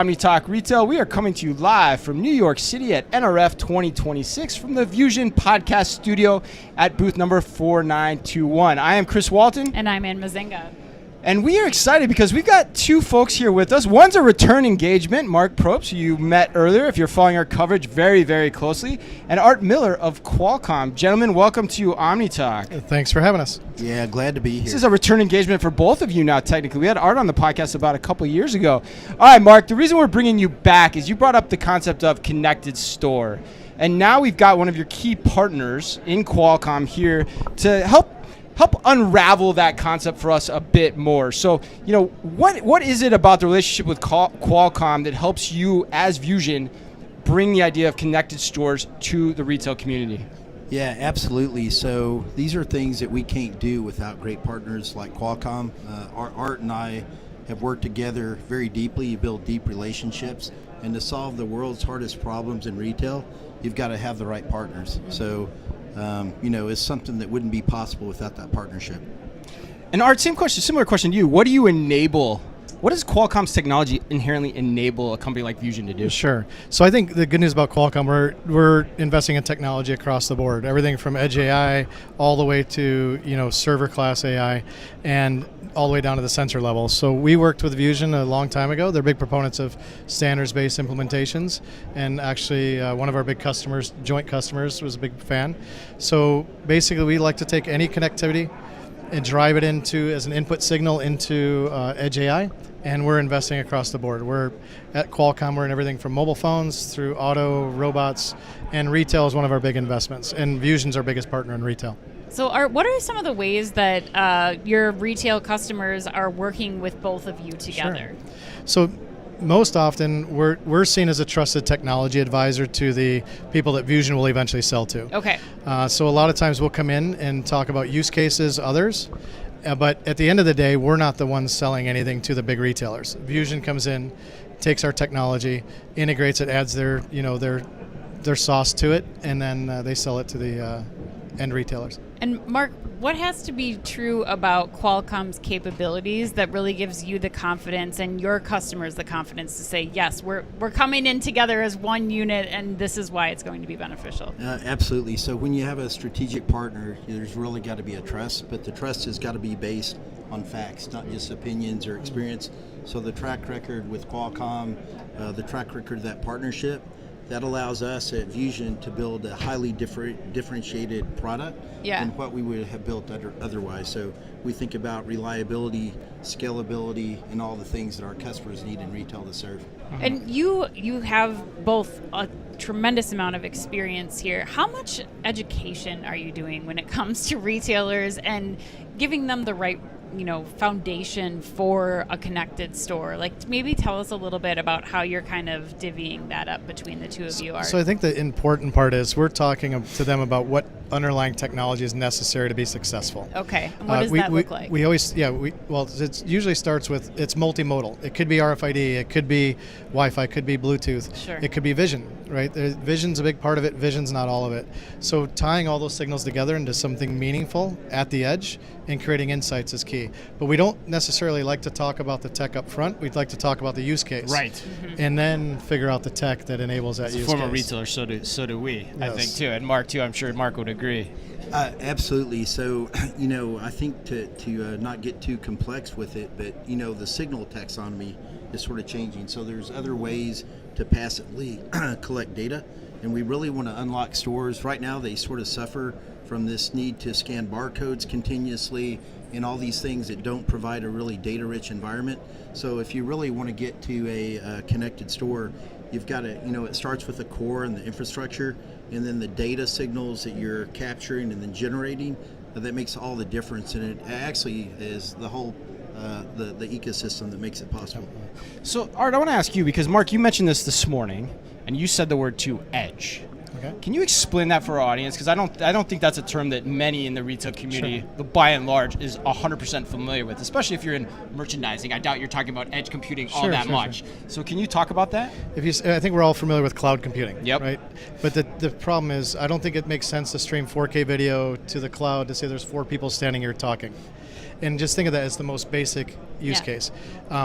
Omni Talk Retail. We are coming to you live from New York City at NRF 2026 from the Vusion podcast studio at booth number 4921. I am Chris Walton. And I'm Ann Mazinga. And we are excited because we've got two folks here with us. One's a return engagement, Mark Probst, who you met earlier if you're following our coverage very, very closely, and Art Miller of Qualcomm. Gentlemen, welcome to Omni Talk. Thanks for having us. Yeah, glad to be here. This is a return engagement for both of you now, technically. We had Art on the podcast about a couple years ago. All right, Mark, the reason we're bringing you back is you brought up the concept of connected store. And now we've got one of your key partners in Qualcomm here to help unravel that concept for us a bit more. So, what is it about the relationship with Qualcomm that helps you as Vusion bring the idea of connected stores to the retail community? Yeah, absolutely. So these are things that we can't do without great partners like Qualcomm. Art and I have worked together very deeply. You build deep relationships, and to solve the world's hardest problems in retail, you've got to have the right partners. So it's something that wouldn't be possible without that partnership. And Art, similar question to you. What do you enable? What does Qualcomm's technology inherently enable a company like Vusion to do? Sure. So I think the good news about Qualcomm, we're investing in technology across the board. Everything from edge AI all the way to server class AI, and all the way down to the sensor level. So we worked with Vusion a long time ago. They're big proponents of standards-based implementations, and actually one of our big customers, joint customers, was a big fan. So basically we like to take any connectivity and drive it as an input signal into edge AI, and we're investing across the board. We're at Qualcomm, we're in everything from mobile phones through auto, robots, and retail is one of our big investments, and Vusion's our biggest partner in retail. So Art, what are some of the ways that your retail customers are working with both of you together? Sure. So most often we're seen as a trusted technology advisor to the people that Vusion will eventually sell to. Okay. So a lot of times we'll come in and talk about use cases, others, but at the end of the day, we're not the ones selling anything to the big retailers. Vusion comes in, takes our technology, integrates it, adds their sauce to it, and then they sell it to the end retailers. And Mark, what has to be true about Qualcomm's capabilities that really gives you the confidence and your customers the confidence to say, yes, we're coming in together as one unit, and this is why it's going to be beneficial? Absolutely. So when you have a strategic partner, there's really got to be a trust, but the trust has got to be based on facts, not just opinions or experience. So the track record with Qualcomm, the track record of that partnership, that allows us at Vusion to build a highly differentiated product than what we would have built otherwise. So we think about reliability, scalability, and all the things that our customers need in retail to serve. And you have both a tremendous amount of experience here. How much education are you doing when it comes to retailers and giving them the right foundation for a connected store? Like, maybe tell us a little bit about how you're kind of divvying that up between the two of you. Art. So I think the important part is we're talking to them about what underlying technology is necessary to be successful. Okay, and what does that look like? It usually starts with, it's multimodal. It could be RFID, it could be Wi-Fi, it could be Bluetooth, sure. It could be vision, right? Vision's a big part of it, vision's not all of it. So tying all those signals together into something meaningful at the edge and creating insights is key. But we don't necessarily like to talk about the tech up front. We'd like to talk about the use case. Right. Mm-hmm. And then figure out the tech that enables that use case. As a former retailer, so do we, yes. I think, too. And Mark, too, I'm sure Mark would agree. Absolutely. So, I think to not get too complex with it, but, the signal taxonomy is sort of changing. So there's other ways to passively collect data, and we really want to unlock stores. Right now, they sort of suffer from this need to scan barcodes continuously and all these things that don't provide a really data-rich environment. So if you really want to get to a connected store, you've got to, it starts with the core and the infrastructure, and then the data signals that you're capturing and then generating, that makes all the difference. And it actually is the whole the ecosystem that makes it possible. So Art, I want to ask you, because Mark, you mentioned this morning, and you said the word to edge. Okay. Can you explain that for our audience? Because I don't think that's a term that many in the retail community, sure. by and large, is 100% familiar with, especially if you're in merchandising. I doubt you're talking about edge computing all that much. Sure. So can you talk about that? I think we're all familiar with cloud computing, yep. Right? But the problem is, I don't think it makes sense to stream 4K video to the cloud to say there's 4 people standing here talking. And just think of that as the most basic use Yeah. case.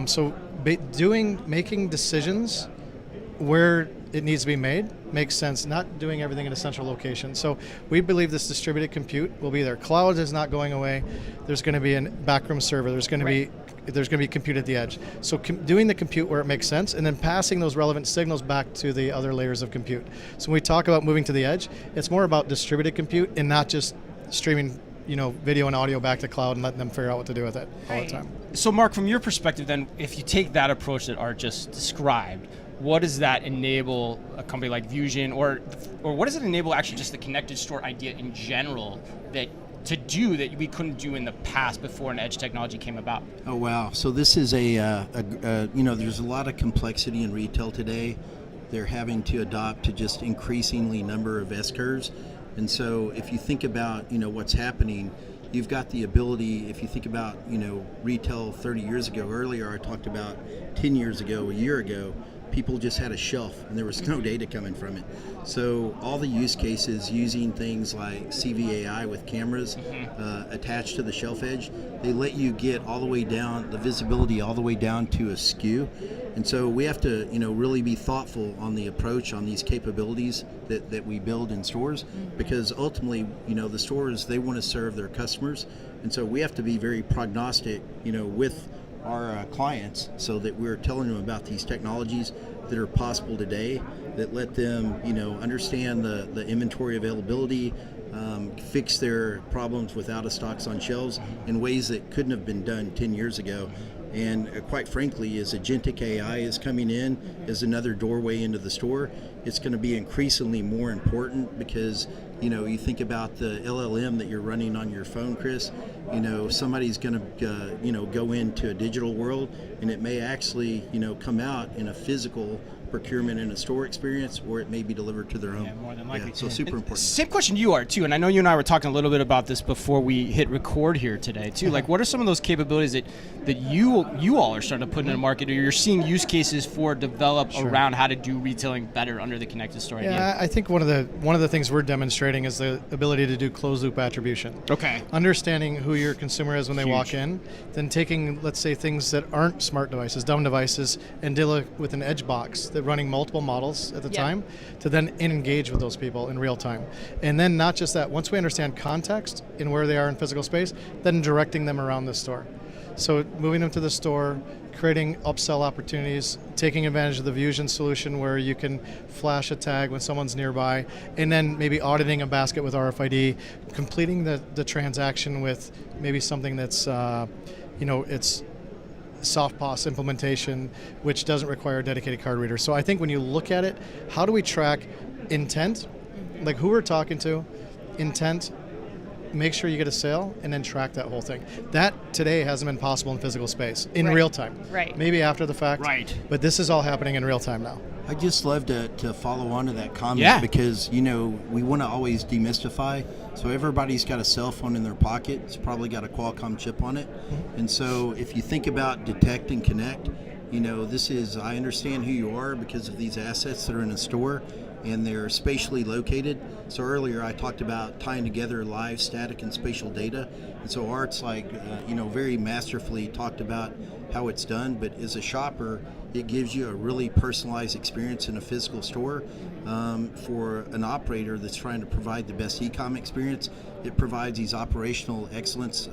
So making decisions where it needs to be made makes sense, not doing everything in a central location. So we believe this distributed compute will be there. Cloud is not going away. There's going to be a backroom server. There's going to be compute at the edge. So doing the compute where it makes sense, and then passing those relevant signals back to the other layers of compute. So when we talk about moving to the edge, it's more about distributed compute and not just streaming video and audio back to cloud and letting them figure out what to do with it all the time. So Mark, from your perspective then, if you take that approach that Art just described, what does that enable a company like Vusion, or what does it enable actually just the connected store idea in general that we couldn't do in the past before an edge technology came about? Oh wow! So this is there's a lot of complexity in retail today. They're having to adopt to just increasingly number of S-curves, and so if you think about what's happening, you've got the ability. If you think about retail 30 years ago, earlier I talked about 10 years ago, a year ago. People just had a shelf and there was no data coming from it. So all the use cases using things like CVAI with cameras attached to the shelf edge, they let you get all the way down, the visibility all the way down to a SKU. And so we have to really be thoughtful on the approach on these capabilities that we build in stores, because ultimately the stores, they want to serve their customers. And so we have to be very prognostic with our clients, so that we're telling them about these technologies that are possible today, that let them understand the inventory availability, fix their problems with out of stocks on shelves in ways that couldn't have been done 10 years ago. And quite frankly, as agentic AI is coming in as another doorway into the store, it's going to be increasingly more important, because you think about the LLM that you're running on your phone, Chris. Somebody's going to go into a digital world, and it may actually come out in a physical procurement in a store experience, or it may be delivered to their home. Yeah, more than likely. So super important. Same question you are too, and I know you and I were talking a little bit about this before we hit record here today too. Like, what are some of those capabilities that you all are starting to put in the market, or you're seeing use cases for develop around how to do retailing better under the connected store idea? Yeah, I think one of the things we're demonstrating is the ability to do closed loop attribution. Okay. Understanding who your consumer is when they walk in, then taking, let's say, things that aren't smart devices, dumb devices, and deal with an edge box that running multiple models at the time to then engage with those people in real time. And then not just that, once we understand context in where they are in physical space, then directing them around the store. So moving them to the store, creating upsell opportunities, taking advantage of the Vusion solution where you can flash a tag when someone's nearby, and then maybe auditing a basket with RFID, completing the transaction with maybe something that's, it's soft POS implementation, which doesn't require a dedicated card reader. So I think when you look at it, how do we track intent, like who we're talking to, intent, make sure you get a sale, and then track that whole thing. That today hasn't been possible in physical space, in real time. Right. Maybe after the fact. Right. But this is all happening in real time now. I just love to follow on to that comment, because we want to always demystify. So everybody's got a cell phone in their pocket. It's probably got a Qualcomm chip on it. And so if you think about detect and connect, I understand who you are because of these assets that are in a store, and they're spatially located. So earlier I talked about tying together live, static, and spatial data. And so Art's very masterfully talked about how it's done, but as a shopper, it gives you a really personalized experience in a physical store. For an operator that's trying to provide the best e-com experience, it provides these operational excellence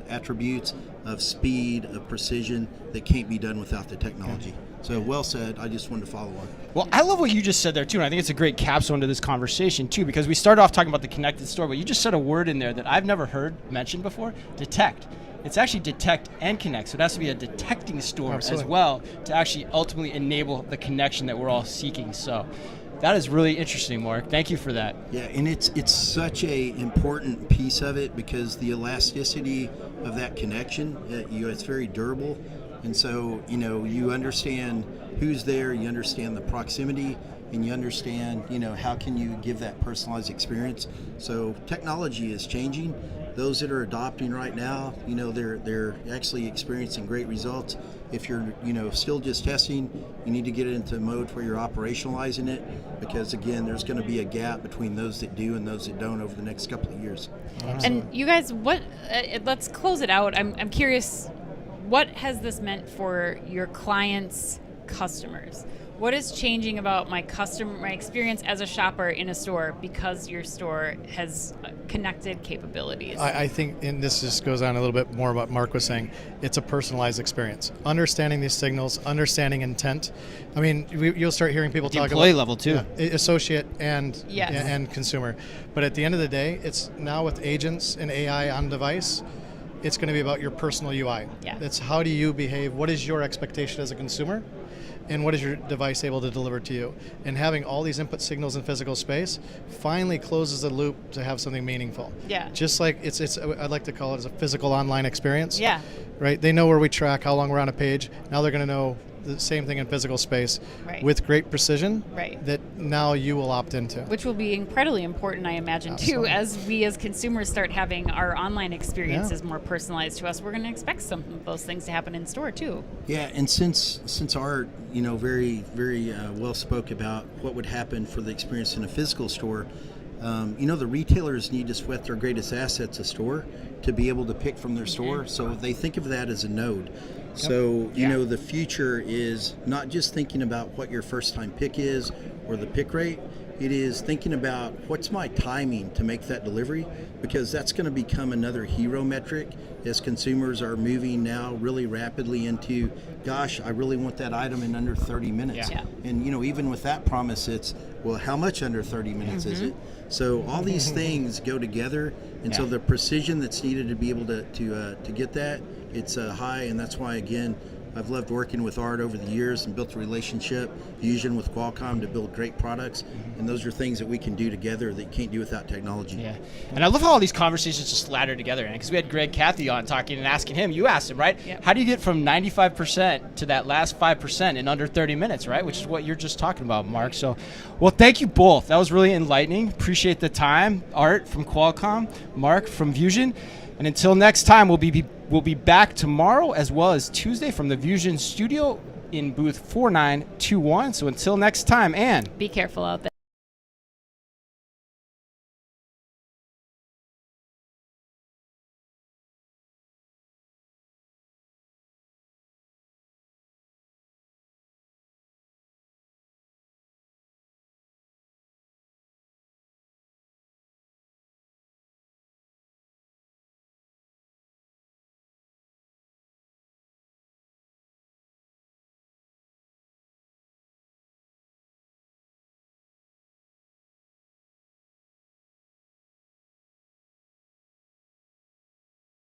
attributes of speed, of precision that can't be done without the technology. So well said. I just wanted to follow on. Well, I love what you just said there too, and I think it's a great capstone into this conversation too, because we started off talking about the connected store, but you just said a word in there that I've never heard mentioned before: detect. It's actually detect and connect, so it has to be a detecting store as well to actually ultimately enable the connection that we're all seeking. So that is really interesting, Mark. Thank you for that. Yeah, and it's such a important piece of it, because the elasticity of that connection, it's very durable. And so, you understand who's there, you understand the proximity, and you understand, how can you give that personalized experience. So technology is changing. those that are adopting right now, they're actually experiencing great results. If you're, still just testing, you need to get it into mode where you're operationalizing it, because again, there's going to be a gap between those that do and those that don't over the next couple of years. And you guys, let's close it out. I'm curious, what has this meant for your clients' customers? What is changing about my experience as a shopper in a store because your store has connected capabilities? I think, and this just goes on a little bit more about Mark was saying, it's a personalized experience. Understanding these signals, understanding intent. I mean, you'll start hearing people talk employee about level too. Associate and Yes. and consumer. But at the end of the day, it's now with agents and AI on device, it's going to be about your personal UI. Yeah. It's how do you behave? What is your expectation as a consumer? And what is your device able to deliver to you? And having all these input signals in physical space finally closes the loop to have something meaningful. Yeah. Just like it's I'd like to call it as a physical online experience. Yeah. Right? They know where we track, how long we're on a page. Now they're going to know the same thing in physical space Right. with great precision Right. that now you will opt into. Which will be incredibly important, I imagine, too, Absolutely. as we as consumers start having our online experiences more personalized to us. We're going to expect some of those things to happen in store, too. Yeah, and since Art, very, very well spoke about what would happen for the experience in a physical store, the retailers need to sweat their greatest assets, a store, to be able to pick from their store. So they think of that as a node. So, the future is not just thinking about what your first time pick is or the pick rate. It is thinking about what's my timing to make that delivery, because that's going to become another hero metric as consumers are moving now really rapidly into, gosh, I really want that item in under 30 minutes. Yeah. And, even with that promise, it's, well, how much under 30 minutes is it? So all these things go together, and so the precision that's needed to be able to get that, it's high, and that's why, again, I've loved working with Art over the years and built a relationship, Vusion with Qualcomm, to build great products, and those are things that we can do together that you can't do without technology. Yeah, and I love how all these conversations just ladder together, because we had Greg Cathy on talking and asking him, you asked him, right? Yep. How do you get from 95% to that last 5% in under 30 minutes, right? Which is what you're just talking about, Mark. So, well, thank you both. That was really enlightening. Appreciate the time. Art from Qualcomm, Mark from Vusion. And until next time, we'll be back tomorrow as well as Tuesday from the Vusion studio in booth 4921. So until next time, Ann. Be careful out there.